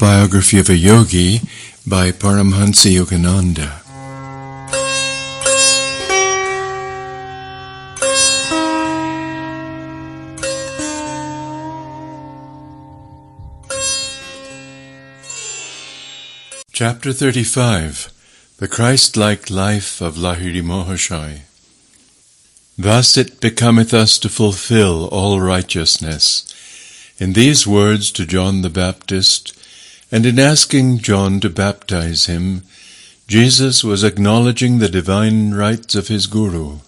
Autobiography of a Yogi by Paramhansa Yogananda. Chapter 35. The Christ-like Life of Lahiri Mahashai. Thus it becometh us to fulfill all righteousness. In these words to John the Baptist, and in asking John to baptize him, Jesus was acknowledging the divine rights of his Guru.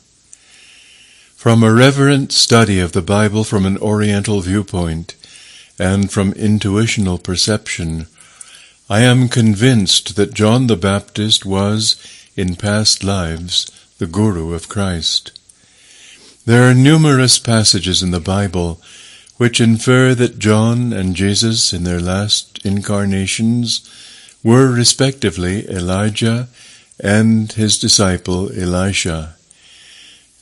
From a reverent study of the Bible from an Oriental viewpoint, and from intuitional perception, I am convinced that John the Baptist was, in past lives, the Guru of Christ. There are numerous passages in the Bible which infer that John and Jesus in their last incarnations were respectively Elijah and his disciple Elisha.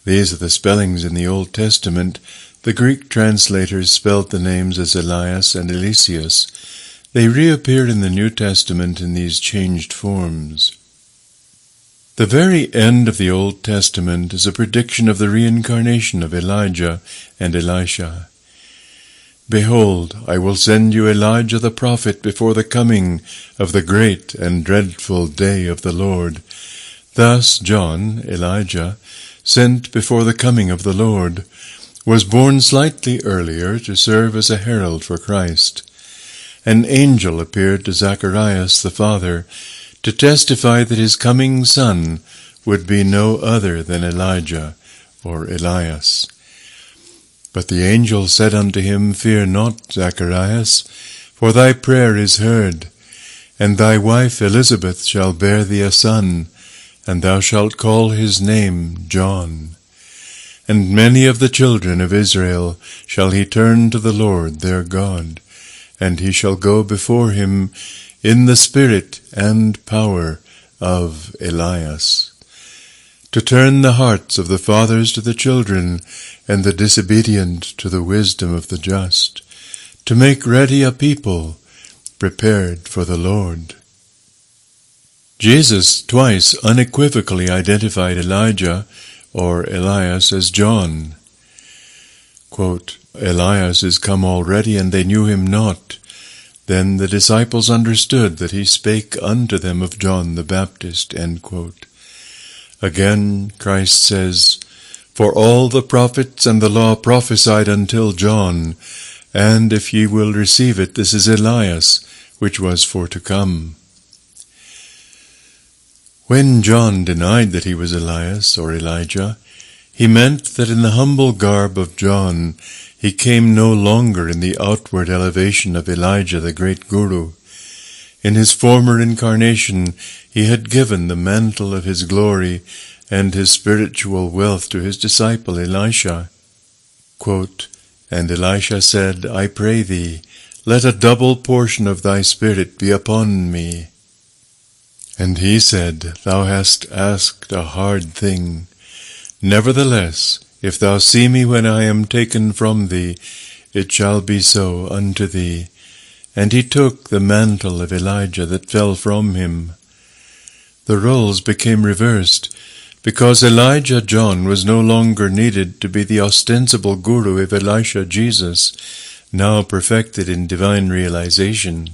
These are the spellings in the Old Testament. The Greek translators spelled the names as Elias and Eliseus. They reappeared in the New Testament in these changed forms. The very end of the Old Testament is a prediction of the reincarnation of Elijah and Elisha. Behold, I will send you Elijah the prophet before the coming of the great and dreadful day of the Lord. Thus John, Elijah, sent before the coming of the Lord, was born slightly earlier to serve as a herald for Christ. An angel appeared to Zacharias the father to testify that his coming son would be no other than Elijah or Elias. But the angel said unto him, Fear not, Zacharias, for thy prayer is heard, and thy wife Elizabeth shall bear thee a son, and thou shalt call his name John. And many of the children of Israel shall he turn to the Lord their God, and he shall go before him in the spirit and power of Elias, to turn the hearts of the fathers to the children, and the disobedient to the wisdom of the just, to make ready a people prepared for the Lord. Jesus twice unequivocally identified Elijah or Elias as John. Quote, Elias is come already, and they knew him not. Then the disciples understood that he spake unto them of John the Baptist. End quote. Again, Christ says, For all the prophets and the law prophesied until John, and if ye will receive it, this is Elias, which was for to come. When John denied that he was Elias or Elijah, he meant that in the humble garb of John, he came no longer in the outward elevation of Elijah the great Guru. In his former incarnation, he had given the mantle of his glory and his spiritual wealth to his disciple Elisha. Quote, And Elisha said, I pray thee, let a double portion of thy spirit be upon me. And he said, Thou hast asked a hard thing. Nevertheless, if thou see me when I am taken from thee, it shall be so unto thee. And he took the mantle of Elijah that fell from him. The roles became reversed, because Elijah John was no longer needed to be the ostensible guru of Elisha Jesus, now perfected in divine realization.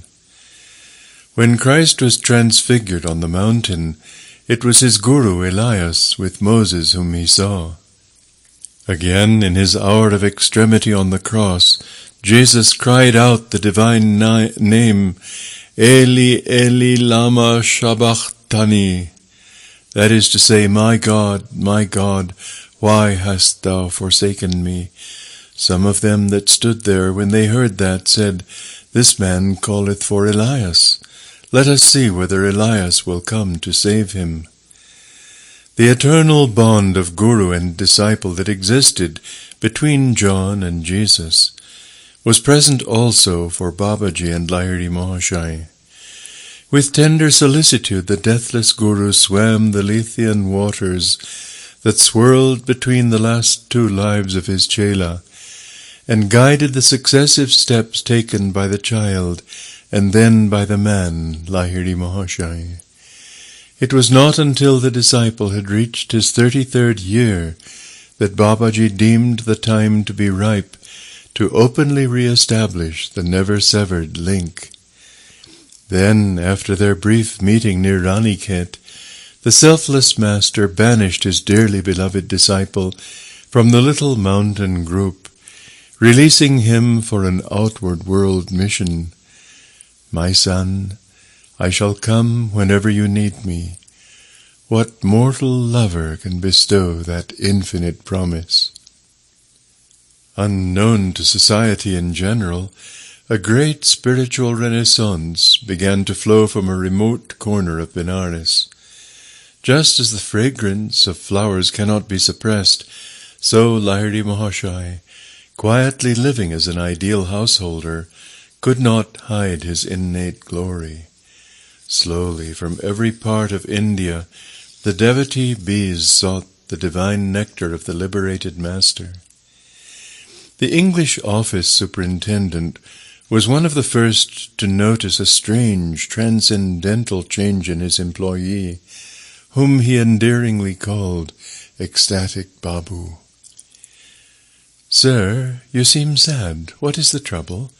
When Christ was transfigured on the mountain, it was his guru Elias with Moses whom he saw. Again, in his hour of extremity on the cross, Jesus cried out the divine name, Eli, Eli, lama sabachthani. That is to say, my God, why hast thou forsaken me? Some of them that stood there, when they heard that, said, This man calleth for Elias. Let us see whether Elias will come to save him. The eternal bond of guru and disciple that existed between John and Jesus was present also for Babaji and Lahiri Mahashai. With tender solicitude the deathless Guru swam the Lethean waters that swirled between the last two lives of his Chela, and guided the successive steps taken by the child and then by the man, Lahiri Mahashai. It was not until the disciple had reached his 33rd year that Babaji deemed the time to be ripe to openly re-establish the never-severed link. Then, after their brief meeting near Ranikhet, the selfless master banished his dearly beloved disciple from the little mountain group, releasing him for an outward world mission. My son, I shall come whenever you need me. What mortal lover can bestow that infinite promise? Unknown to society in general, a great spiritual renaissance began to flow from a remote corner of Benares. Just as the fragrance of flowers cannot be suppressed, so Lahiri Mahashai, quietly living as an ideal householder, could not hide his innate glory. Slowly, from every part of India, the devotee bees sought the divine nectar of the liberated master. The English office superintendent was one of the first to notice a strange, transcendental change in his employee, whom he endearingly called Ecstatic Babu. "Sir, you seem sad. What is the trouble?"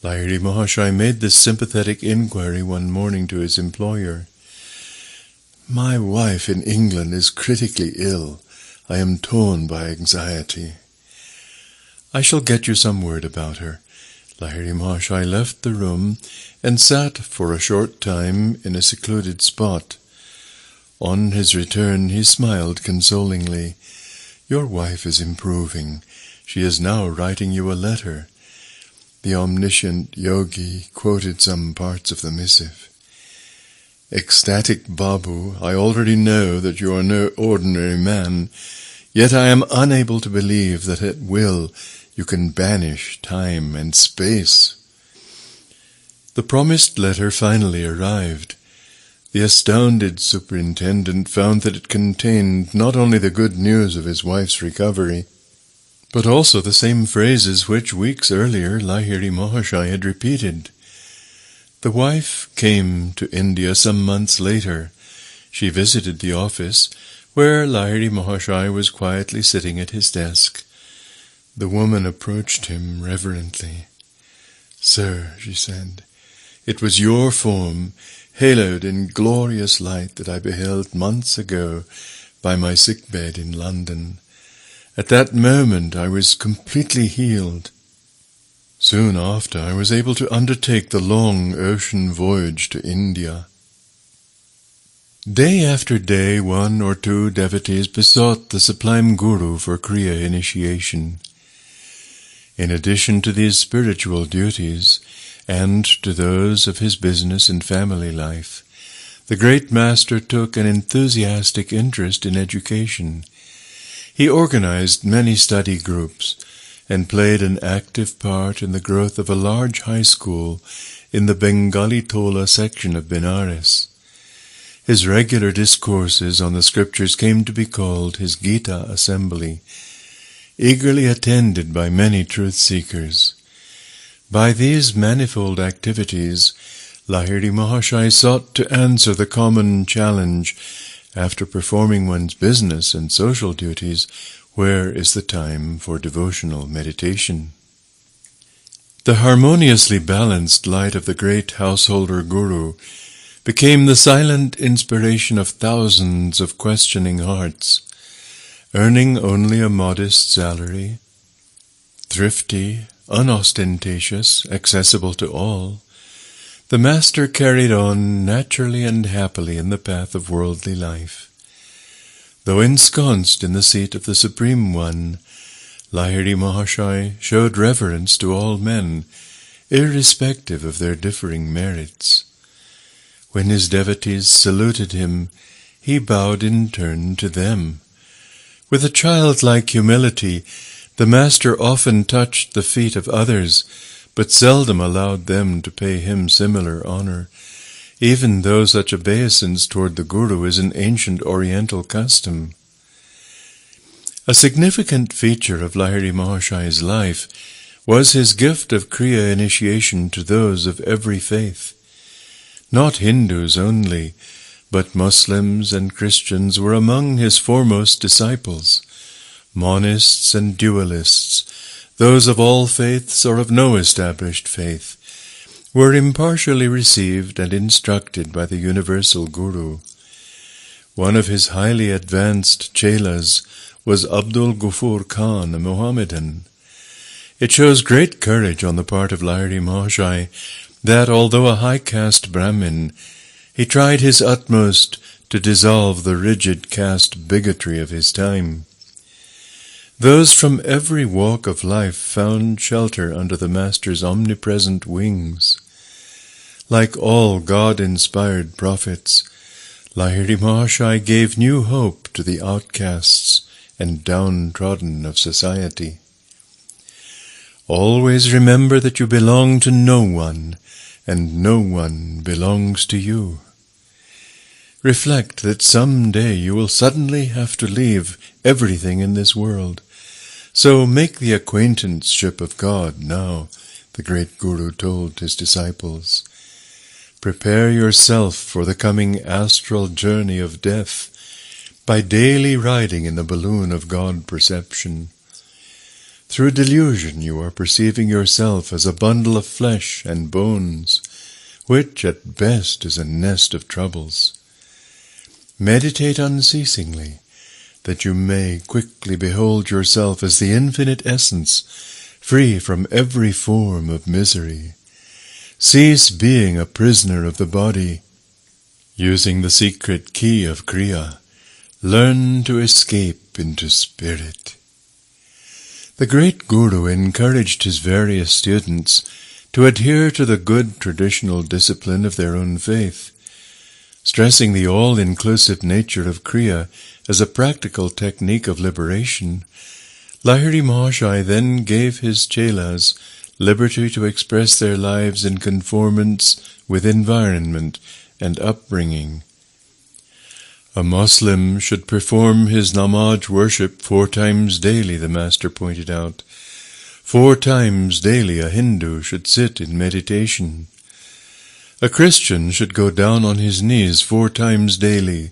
Lahiri Mahashai made this sympathetic inquiry one morning to his employer. "My wife in England is critically ill. I am torn by anxiety." "I shall get you some word about her." Lahiri Mahashai left the room and sat for a short time in a secluded spot. On his return he smiled consolingly. "Your wife is improving. She is now writing you a letter." The omniscient Yogi quoted some parts of the missive. "Ecstatic Babu, I already know that you are no ordinary man, yet I am unable to believe that at will you can banish time and space." The promised letter finally arrived. The astounded superintendent found that it contained not only the good news of his wife's recovery, but also the same phrases which weeks earlier Lahiri Mahashai had repeated. The wife came to India some months later. She visited the office, where Lahiri Mahashai was quietly sitting at his desk. The woman approached him reverently. "Sir," she said, "it was your form, haloed in glorious light, that I beheld months ago by my sick-bed in London. At that moment I was completely healed. Soon after I was able to undertake the long ocean voyage to India." Day after day, one or two devotees besought the Sublime Guru for Kriya initiation. In addition to these spiritual duties, and to those of his business and family life, the great master took an enthusiastic interest in education. He organized many study groups, and played an active part in the growth of a large high school in the Bengali Tola section of Benares. His regular discourses on the scriptures came to be called his Gita Assembly, eagerly attended by many truth-seekers. By these manifold activities, Lahiri Mahashai sought to answer the common challenge, after performing one's business and social duties, where is the time for devotional meditation? The harmoniously balanced light of the great householder Guru became the silent inspiration of thousands of questioning hearts. Earning only a modest salary, thrifty, unostentatious, accessible to all, the master carried on naturally and happily in the path of worldly life. Though ensconced in the seat of the Supreme One, Lahiri Mahashai showed reverence to all men, irrespective of their differing merits. When his devotees saluted him, he bowed in turn to them. With a childlike humility, the master often touched the feet of others, but seldom allowed them to pay him similar honor, even though such obeisance toward the Guru is an ancient Oriental custom. A significant feature of Lahiri Mahashai's life was his gift of Kriya initiation to those of every faith. Not Hindus only, but Muslims and Christians were among his foremost disciples. Monists and dualists, those of all faiths or of no established faith, were impartially received and instructed by the universal Guru. One of his highly advanced chelas was Abdul Ghaffur Khan, a Mohammedan. It shows great courage on the part of Lahiri Mahashai that, although a high-caste Brahmin, he tried his utmost to dissolve the rigid caste bigotry of his time. Those from every walk of life found shelter under the Master's omnipresent wings. Like all God-inspired prophets, Lahiri Mahashai gave new hope to the outcasts and downtrodden of society. Always remember that you belong to no one, and no one belongs to you. Reflect that some day you will suddenly have to leave everything in this world. So make the acquaintanceship of God now, the great Guru told his disciples. Prepare yourself for the coming astral journey of death by daily riding in the balloon of God perception. Through delusion you are perceiving yourself as a bundle of flesh and bones, which at best is a nest of troubles. Meditate unceasingly, that you may quickly behold yourself as the infinite essence, free from every form of misery. Cease being a prisoner of the body. Using the secret key of Kriya, learn to escape into spirit. The great Guru encouraged his various students to adhere to the good traditional discipline of their own faith, stressing the all-inclusive nature of Kriya as a practical technique of liberation. Lahiri Mahashai then gave his chelas liberty to express their lives in conformance with environment and upbringing. A Muslim should perform his namaz worship 4 times daily, the Master pointed out. 4 times daily a Hindu should sit in meditation. A Christian should go down on his knees 4 times daily,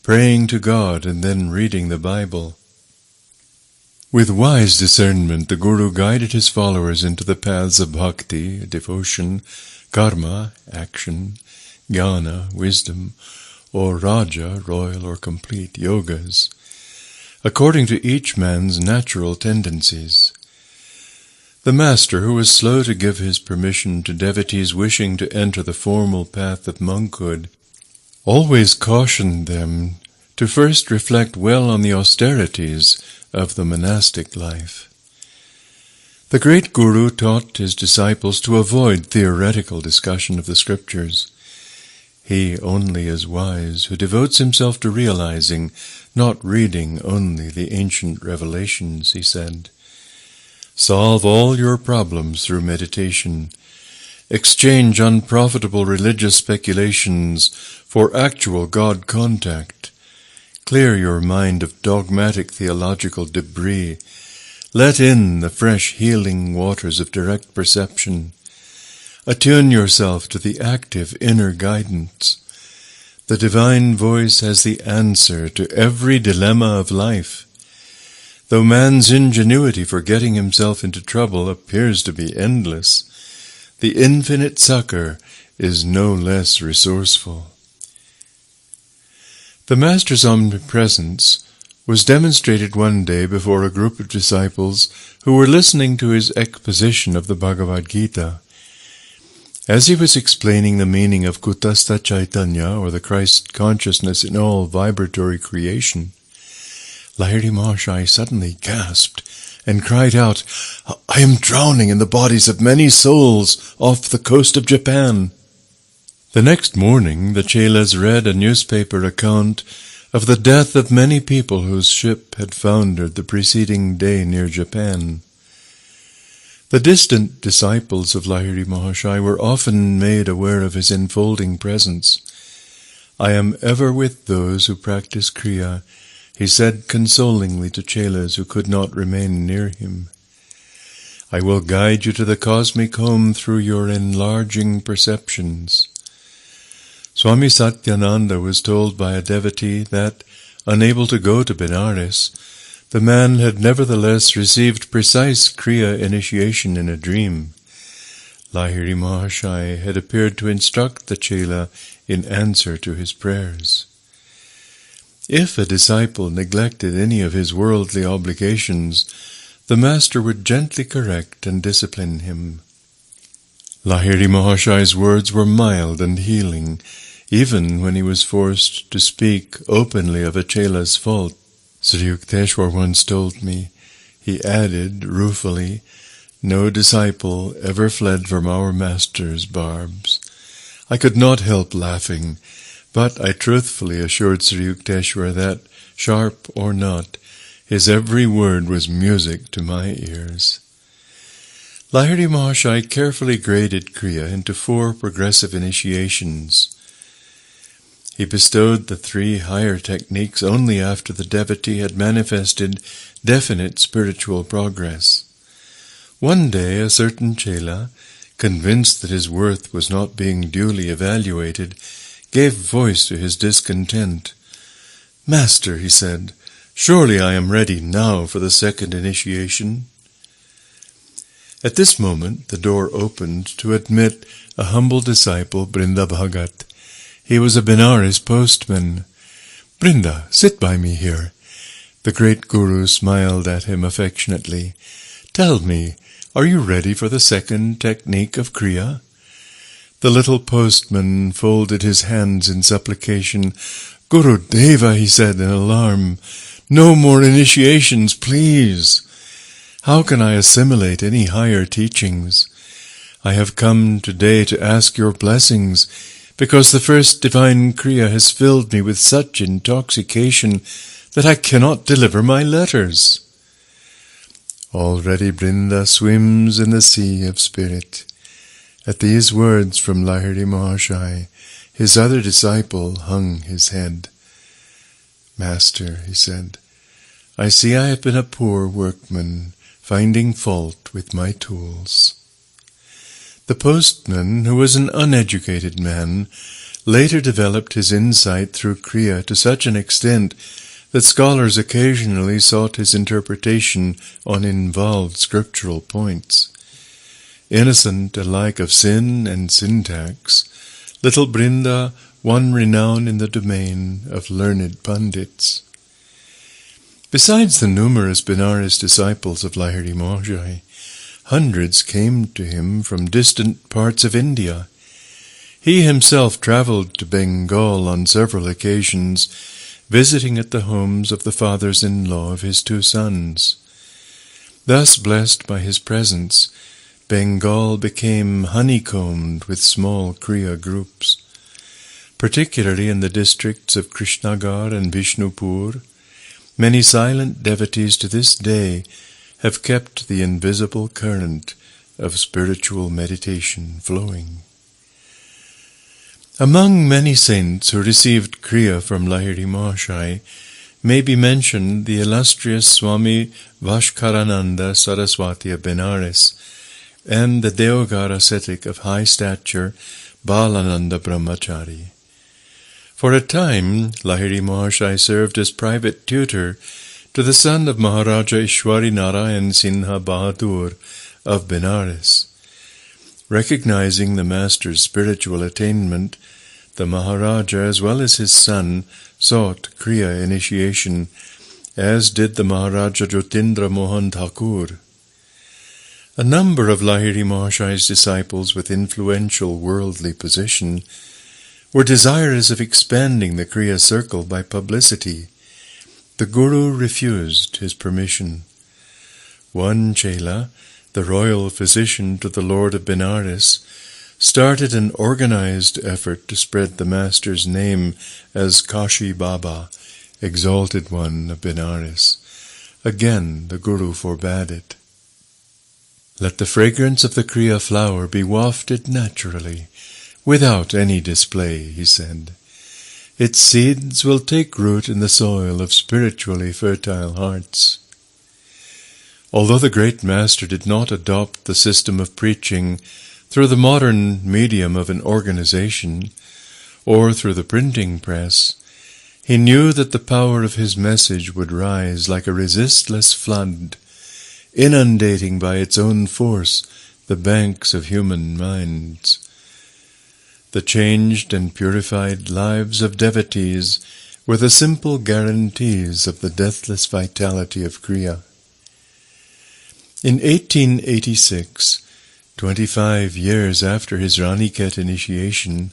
praying to God and then reading the Bible. With wise discernment, the Guru guided his followers into the paths of bhakti, devotion, karma, action, jnana, wisdom, or raja, royal or complete, yogas, according to each man's natural tendencies. The Master, who was slow to give his permission to devotees wishing to enter the formal path of monkhood, always cautioned them to first reflect well on the austerities of the monastic life. The great Guru taught his disciples to avoid theoretical discussion of the scriptures. He only is wise who devotes himself to realizing, not reading only the ancient revelations, he said. Solve all your problems through meditation. Exchange unprofitable religious speculations for actual God contact. Clear your mind of dogmatic theological debris. Let in the fresh healing waters of direct perception. Attune yourself to the active inner guidance. The divine voice has the answer to every dilemma of life. Though man's ingenuity for getting himself into trouble appears to be endless, the infinite succor is no less resourceful. The Master's omnipresence was demonstrated one day before a group of disciples who were listening to his exposition of the Bhagavad Gita. As he was explaining the meaning of Kutastha Chaitanya, or the Christ consciousness in all vibratory creation, Lahiri Mahashai suddenly gasped and cried out, "I am drowning in the bodies of many souls off the coast of Japan." The next morning the chelas read a newspaper account of the death of many people whose ship had foundered the preceding day near Japan. The distant disciples of Lahiri Mahashai were often made aware of his enfolding presence. "I am ever with those who practice Kriya," he said consolingly to chelas who could not remain near him. I will guide you to the cosmic home through your enlarging perceptions. Swami Satyananda was told by a devotee that, unable to go to Benares, the man had nevertheless received precise Kriya initiation in a dream. Lahiri Mahashai had appeared to instruct the Chela in answer to his prayers. If a disciple neglected any of his worldly obligations, the master would gently correct and discipline him. Lahiri Mahashai's words were mild and healing, even when he was forced to speak openly of a Chela's fault. Sri Yukteswar once told me, he added ruefully, "No disciple ever fled from our master's barbs." I could not help laughing, but I truthfully assured Sri Yukteswar that, sharp or not, his every word was music to my ears. Lahiri Mahashai carefully graded Kriya into 4 progressive initiations. He bestowed the 3 higher techniques only after the devotee had manifested definite spiritual progress. One day a certain Chela, convinced that his worth was not being duly evaluated, gave voice to his discontent. "Master," he said, "surely I am ready now for the 2nd initiation." At this moment the door opened to admit a humble disciple, Brinda Bhagat. He was a Benares postman. "Brinda, sit by me here." The great Guru smiled at him affectionately. "Tell me, are you ready for the 2nd technique of Kriya?" The little postman folded his hands in supplication. "Guru Deva," he said in alarm, "no more initiations, please. How can I assimilate any higher teachings? I have come today to ask your blessings, because the first divine Kriya has filled me with such intoxication that I cannot deliver my letters." Already Brinda swims in the sea of spirit. At these words from Lahiri Mahashai, his other disciple hung his head. "Master," he said, "I see I have been a poor workman, finding fault with my tools." The postman, who was an uneducated man, later developed his insight through Kriya to such an extent that scholars occasionally sought his interpretation on involved scriptural points. Innocent alike of sin and syntax, little Brinda won renown in the domain of learned pundits. Besides the numerous Benares disciples of Lahiri Mahashai, hundreds came to him from distant parts of India. He himself travelled to Bengal on several occasions, visiting at the homes of the fathers-in-law of his 2 sons. Thus blessed by his presence, Bengal became honeycombed with small Kriya groups. Particularly in the districts of Krishnagar and Vishnupur, many silent devotees to this day have kept the invisible current of spiritual meditation flowing. Among many saints who received Kriya from Lahiri Mahashai may be mentioned the illustrious Swami Vaishkarananda Saraswati of Benares and the Deogar ascetic of high stature Balananda Brahmachari. For a time, Lahiri Mahashai served as private tutor to the son of Maharaja Ishwari Narayan Sinha Bahadur of Benares. Recognizing the master's spiritual attainment, the Maharaja as well as his son sought Kriya initiation, as did the Maharaja Jyotindra Mohan Thakur. A number of Lahiri Mahashai's disciples with influential worldly position were desirous of expanding the Kriya circle by publicity. The Guru refused his permission. One Chela, the royal physician to the Lord of Benares, started an organized effort to spread the Master's name as Kashi Baba, exalted one of Benares. Again the Guru forbade it. "Let the fragrance of the Kriya flower be wafted naturally, without any display," he said. "Its seeds will take root in the soil of spiritually fertile hearts." Although the great master did not adopt the system of preaching through the modern medium of an organization or through the printing press, he knew that the power of his message would rise like a resistless flood, inundating by its own force the banks of human minds. The changed and purified lives of devotees were the simple guarantees of the deathless vitality of Kriya. In 1886, 25 years after his Raniket initiation,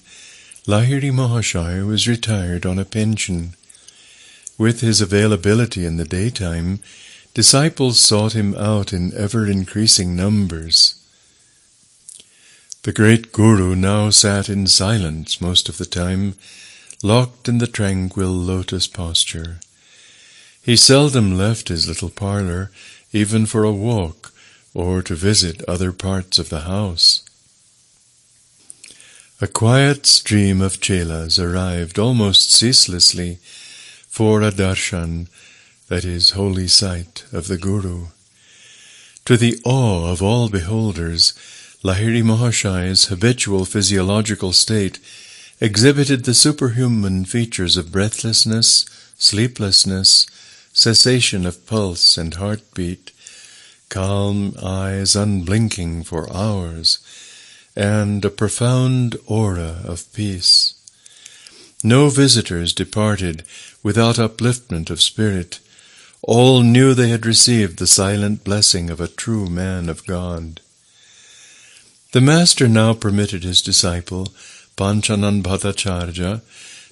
Lahiri Mahashaya was retired on a pension. With his availability in the daytime, disciples sought him out in ever-increasing numbers. The great Guru now sat in silence most of the time, locked in the tranquil lotus posture. He seldom left his little parlour, even for a walk, or to visit other parts of the house. A quiet stream of chelas arrived almost ceaselessly for a darshan, that is, holy sight, of the Guru. To the awe of all beholders, Lahiri Mahashaya's habitual physiological state exhibited the superhuman features of breathlessness, sleeplessness, cessation of pulse and heartbeat, calm eyes unblinking for hours, and a profound aura of peace. No visitors departed without upliftment of spirit. All knew they had received the silent blessing of a true man of God. The Master now permitted his disciple, Panchanan Bhattacharya,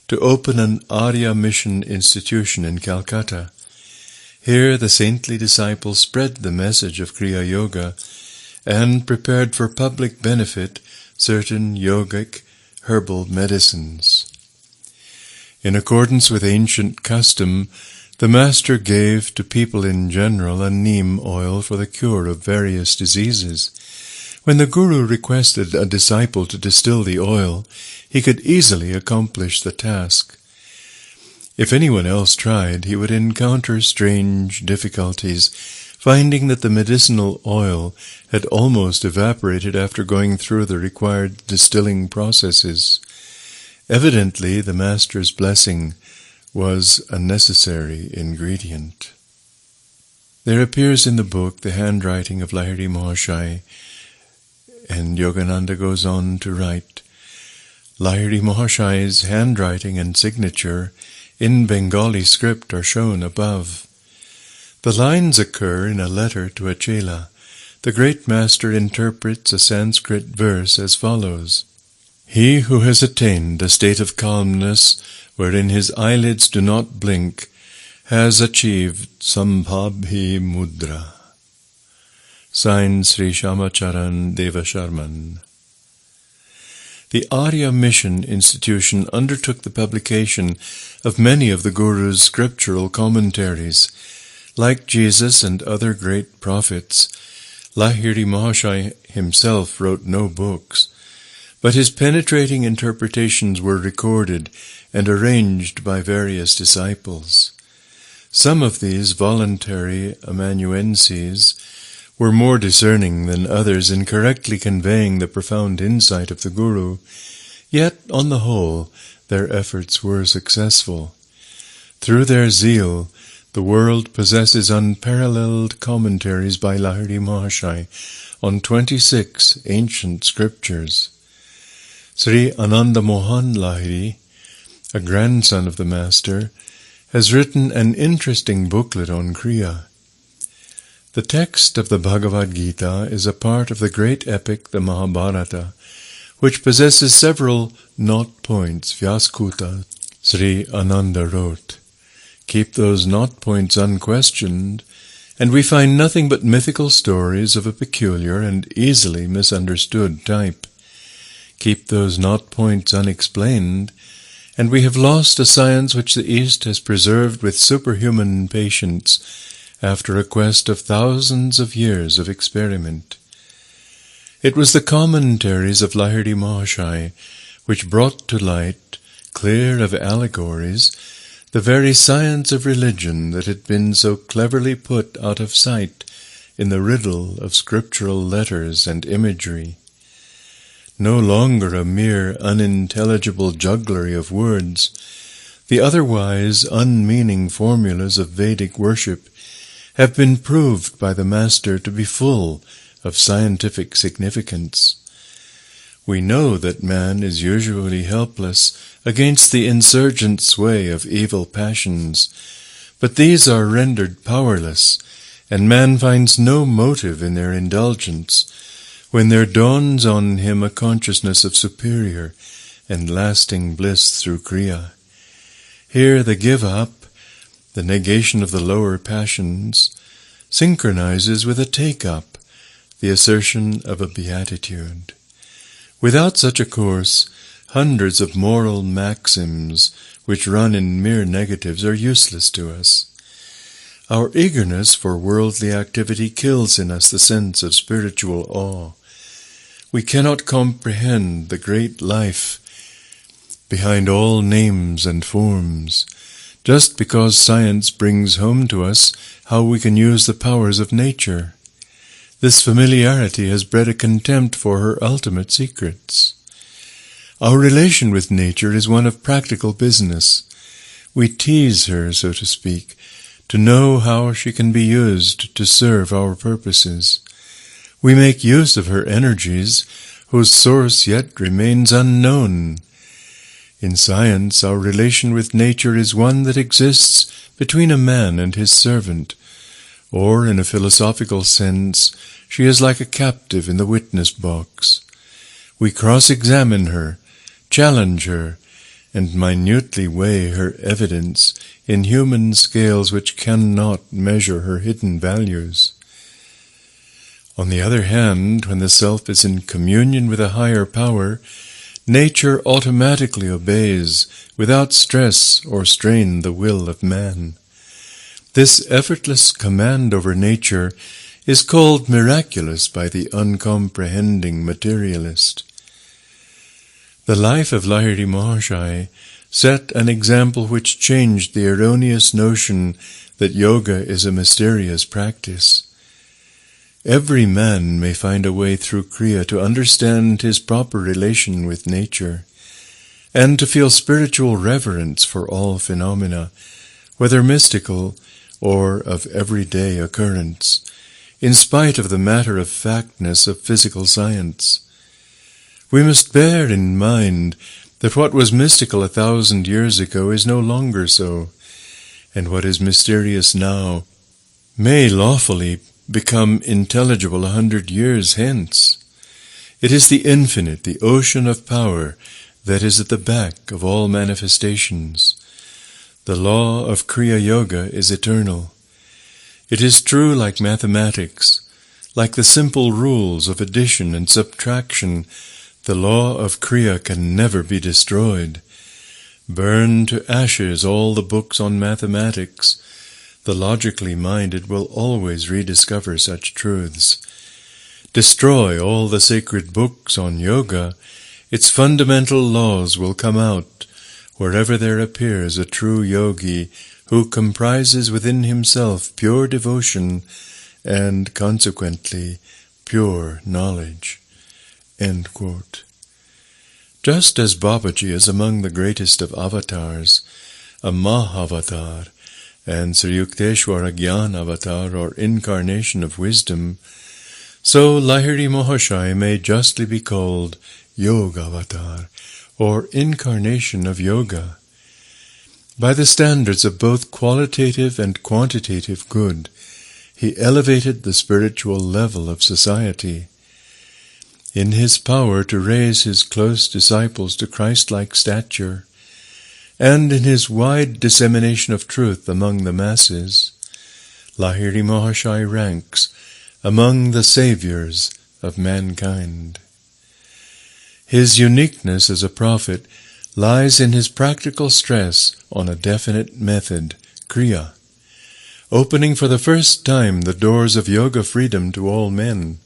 to open an Arya mission institution in Calcutta. Here the saintly disciple spread the message of Kriya Yoga and prepared for public benefit certain yogic herbal medicines. In accordance with ancient custom, the Master gave to people in general a neem oil for the cure of various diseases. When the Guru requested a disciple to distill the oil, he could easily accomplish the task. If anyone else tried, he would encounter strange difficulties, finding that the medicinal oil had almost evaporated after going through the required distilling processes. Evidently, the Master's blessing was a necessary ingredient. There appears in the book the handwriting of Lahiri Mahashaya, and Yogananda goes on to write, Lahiri Mahashaya's handwriting and signature in Bengali script are shown above. The lines occur in a letter to a chela. The great master interprets a Sanskrit verse as follows. He who has attained a state of calmness wherein his eyelids do not blink has achieved Sambhabhi Mudra. Signed Sri Shamacharan Devasharman. The Arya Mission Institution undertook the publication of many of the Guru's scriptural commentaries. Like Jesus and other great prophets, Lahiri Mahashaya himself wrote no books, but his penetrating interpretations were recorded and arranged by various disciples. Some of these voluntary amanuenses were more discerning than others in correctly conveying the profound insight of the Guru, yet, on the whole, their efforts were successful. Through their zeal, the world possesses unparalleled commentaries by Lahiri Mahashaya on 26 ancient scriptures. Sri Ananda Mohan Lahiri, a grandson of the Master, has written an interesting booklet on Kriya. The text of the Bhagavad Gita is a part of the great epic, the Mahabharata, which possesses several knot points. Vyaskuta, Sri Ananda wrote. Keep those knot points unquestioned, and we find nothing but mythical stories of a peculiar and easily misunderstood type. Keep those knot points unexplained, and we have lost a science which the East has preserved with superhuman patience after a quest of thousands of years of experiment. It was the commentaries of Lahiri Mahashaya which brought to light, clear of allegories, the very science of religion that had been so cleverly put out of sight in the riddle of scriptural letters and imagery. No longer a mere unintelligible jugglery of words, the otherwise unmeaning formulas of Vedic worship have been proved by the Master to be full of scientific significance. We know that man is usually helpless against the insurgent sway of evil passions, but these are rendered powerless, and man finds no motive in their indulgence when there dawns on him a consciousness of superior and lasting bliss through Kriya. Here the give-up, the negation of the lower passions, synchronizes with a take-up, the assertion of a beatitude. Without such a course, hundreds of moral maxims which run in mere negatives are useless to us. Our eagerness for worldly activity kills in us the sense of spiritual awe. We cannot comprehend the great life behind all names and forms, just because science brings home to us how we can use the powers of nature. This familiarity has bred a contempt for her ultimate secrets. Our relation with nature is one of practical business. We tease her, so to speak, to know how she can be used to serve our purposes. We make use of her energies, whose source yet remains unknown. In science, our relation with nature is one that exists between a man and his servant, or, in a philosophical sense, she is like a captive in the witness box. We cross-examine her, challenge her, and minutely weigh her evidence in human scales which cannot measure her hidden values. On the other hand, when the self is in communion with a higher power, nature automatically obeys, without stress or strain, the will of man. This effortless command over nature is called miraculous by the uncomprehending materialist. The life of Lahiri Mahashaya set an example which changed the erroneous notion that yoga is a mysterious practice. Every man may find a way through Kriya to understand his proper relation with nature, and to feel spiritual reverence for all phenomena, whether mystical or of everyday occurrence, in spite of the matter-of-factness of physical science. We must bear in mind that what was mystical 1,000 years ago is no longer so, and what is mysterious now may lawfully become intelligible 100 years hence. It is the infinite, the ocean of power, that is at the back of all manifestations. The law of Kriya Yoga is eternal. It is true like mathematics, like the simple rules of addition and subtraction. The law of Kriya can never be destroyed. Burn to ashes all the books on mathematics. The logically minded will always rediscover such truths. Destroy all the sacred books on yoga, its fundamental laws will come out wherever there appears a true yogi who comprises within himself pure devotion and, consequently, pure knowledge." End quote. Just as Babaji is among the greatest of avatars, a Mahavatar, and Sri Yukteswara Gyan Avatar, or incarnation of wisdom, so Lahiri Mahashaya may justly be called Yoga Avatar, or incarnation of yoga. By the standards of both qualitative and quantitative good, he elevated the spiritual level of society. In his power to raise his close disciples to Christ-like stature, and in his wide dissemination of truth among the masses, Lahiri Mahashaya ranks among the saviors of mankind. His uniqueness as a prophet lies in his practical stress on a definite method, Kriya, opening for the first time the doors of yoga freedom to all men.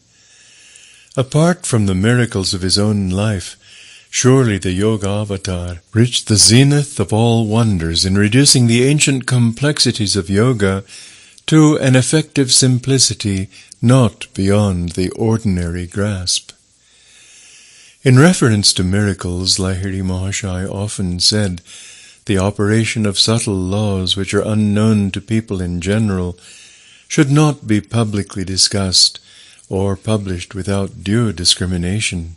Apart from the miracles of his own life, surely the Yoga Avatar reached the zenith of all wonders in reducing the ancient complexities of yoga to an effective simplicity not beyond the ordinary grasp. In reference to miracles, Lahiri Mahashaya often said, the operation of subtle laws which are unknown to people in general should not be publicly discussed or published without due discrimination.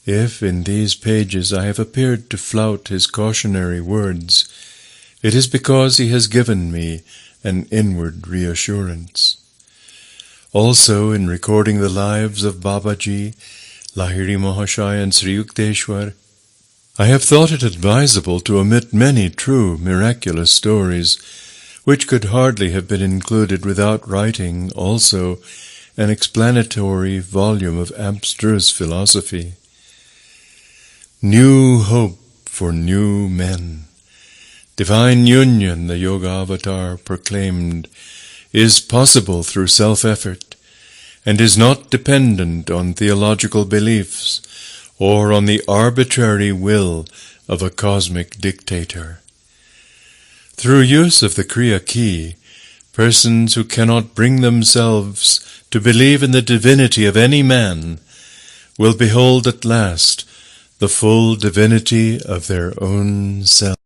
If in these pages I have appeared to flout his cautionary words, it is because he has given me an inward reassurance. Also, in recording the lives of Babaji, Lahiri Mahashaya and Sri Yukteswar, I have thought it advisable to omit many true miraculous stories, which could hardly have been included without writing also an explanatory volume of abstruse philosophy. New hope for new men. Divine union, the Yoga Avatar proclaimed, is possible through self-effort, and is not dependent on theological beliefs or on the arbitrary will of a cosmic dictator. Through use of the Kriya key, persons who cannot bring themselves to believe in the divinity of any man will behold at last the full divinity of their own self.